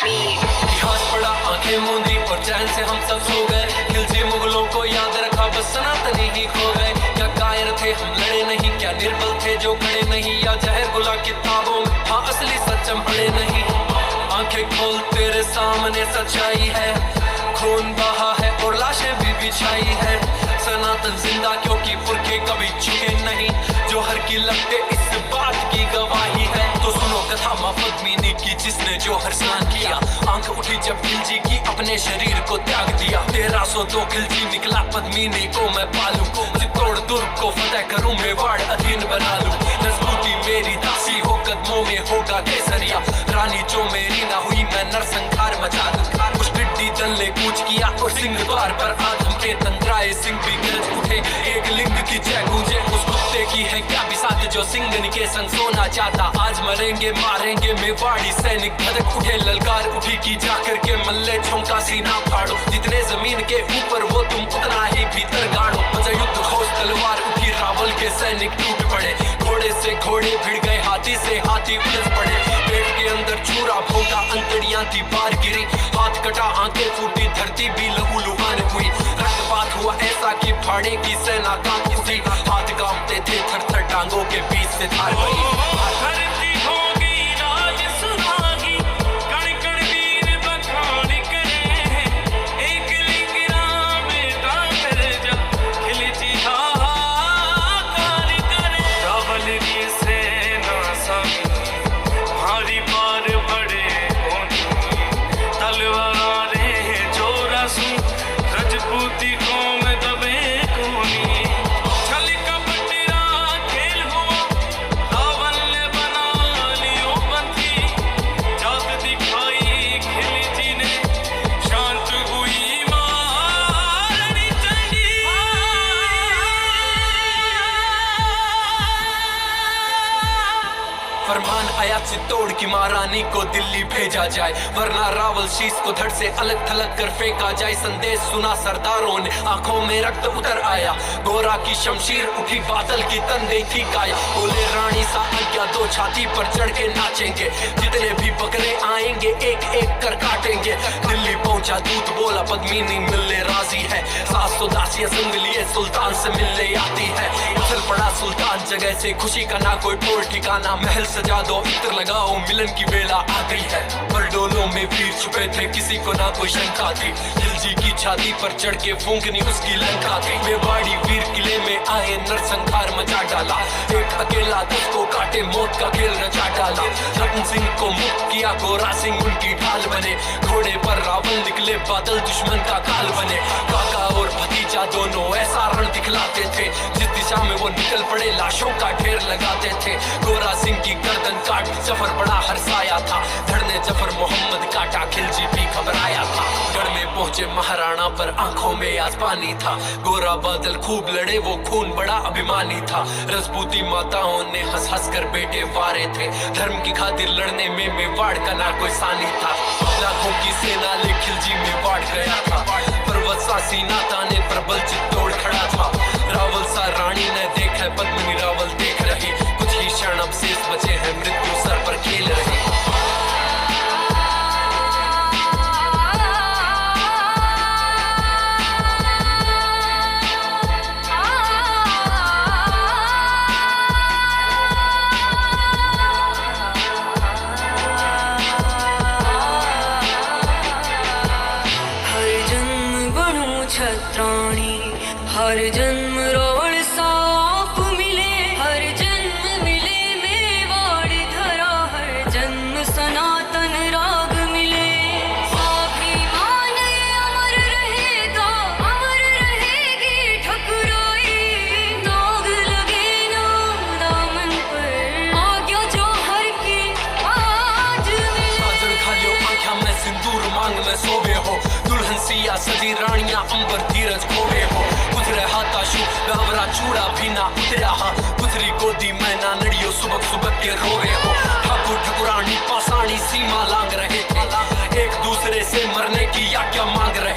इतिहास पढ़ा आंखें मूंदी और चैन से हम सब सो गए। खिलजी मुगलों को याद रखा बस सनातनी ही खो गए। क्या कायर थे हम लड़े नहीं, क्या निर्बल थे जो खड़े नहीं, या जहर गुला किताबों में हाँ असली सच हम पढ़े नहीं। आंखें खोल तेरे सामने सच्चाई है, खून बहा है और लाशें भी बिछाई है। सनातन जिंदा क्योंकि पुरखे कभी झुके नहीं, जो हर की लगते इस बात की गवाही है। तो सुनो कथा माँ पद्मिनी की जिसने जो हर स्नान किया। आंख उठी जब खिलजी की अपने शरीर को त्याग दिया। 1302 खिलजी निकला पद्मिनी को मैं पालूं, चित्तौड़ दुर्ग को फतेह करूं, मेवाड़ अधीन बना लूं। रजपूती मेरी दासी हो कदमों में होगा केसरिया, रानी जो मेरी ना हुई मैं नरसंहार मचा दूं। उस टिड्डी दल ने कूच किया और सिंह द्वार पर आदम के तंद्राए सिंह भी गरज उठे, एक लिंग की जय गूंजे। उस कुत्ते की है क्या बिसात जो सिंगन के संग सोना चाहता। आज मरेंगे मारेंगे मेवाड़ी सैनिक भड़क उठे, ललकार उठी की जाकर के मल्ले झोंका सीना फाड़ो। जितने जमीन के ऊपर वो तुम उतना ही भीतर गाड़ो। बजा युद्ध घोष तलवार उठी रावल के सैनिक टूट पड़े। घोड़े से घोड़े भिड़ गए, हाथी से हाथी उलझ पड़े। पेट के अंदर चूरा भोंका, अंतड़ियां थी बाहर गिरी। हाथ कटा आंखें फूटी, धरती भी लहू लुहान हुई। रक्तपात हुआ ऐसा कि फाड़े की सेना कांपती थी। हाथ कांपते थे थर थर, टांगों के बीच से धार बही। फरमान आया चित्तौड़ की महारानी को दिल्ली भेजा जाए, वरना रावल शीश को धड़ से अलग थलग कर फेंका जाए। संदेश सुना सरदारों ने, आंखों में रक्त उतर आया। गोरा की शमशीर उठी, बादल की तन गई थी काय। बोले रानी सा आज्ञा दो, छाती पर चढ़ के नाचेंगे। जितने भी बकरे आएंगे एक एक कर काटेंगे। दिल्ली पहुंचा दूत बोला पद्मिनी मिलने राजी है। 700 दासियां संग लिए सुल्तान से मिलने आती है। उछल पड़ा सुल्तान जगह से, खुशी का ना कोई टोल ठिकाना। महल सजा दो इत्र लगाओ, मिलन की बेला आ गई है। परडोलों में वीर छुपे थे, किसी को ना कोई शंका थी। खिलजी की छाती पर चढ़ के फूंकनी उसकी लंका थी। मेवाड़ी वीर किले में आए, नरसंहार मचा डाला। एक अकेला 10 को काटे, मौत का खेल रचा डाला। रतन सिंह को मुक्त किया, गोरा सिंह उनकी ढाल बने। घोड़े पर रावण निकले, बादल दुश्मन का काल बने। काका और भतीजा दोनों ऐसा रण दिखलाते थे, जिस दिशा में वो निकल पड़े लाशों का ढेर लगाते थे। गोरा सिंह की गर्दन काट जफर बड़ा हर्षाया था। धड़ ने जफर मोहम्मद काटा, खिलजी भी घबराया था। गढ़ में पहुंचे महाराणा पर आंखों में आज पानी था। गोरा बादल खूब लड़े, वो खून बड़ा अभिमानी था। रजपूती माताओं ने हंस हंस कर बेटे वारे थे। धर्म की खातिर लड़ने में मेवाड़ का ना कोई सानी था। लाखों की सेना ले खिलजी मेवाड़ गया था। पर्वत सा सीनाता ने प्रबल चित्तौड़ खड़ा था। रावल सा रानी ने देखा, पद्मिनी रावल देख रही। कुछ ही क्षण अब शेष बचे हैं, मृत्यु सर पर खेल रही। हर जन्म रोड साफ मिले, हर जन्म मिले मेवाड़ धरा। हर जन्म सनातन राग मिले। स्वाभिमान अमर रहेगा, अमर रहेगी ठकुराई। दाग लगे ना दामन पर, आज्ञा जो हर की आज मिले। साजन खा लो आंखें में सिंदूर मांग में सोवे हो। दुल्हन सिया सदी रानियां अंबर धीरज खोवे हो। गुजरे हाथाशु गावरा चूड़ा भी ना उतरा। गुजरी गोदी में ना नड़ियो, सुबह सुबह के रोवे हो। ठाकुर ठकुरानी पासानी सीमा लांग रहे थे, एक दूसरे से मरने की आज्ञा मांग रहे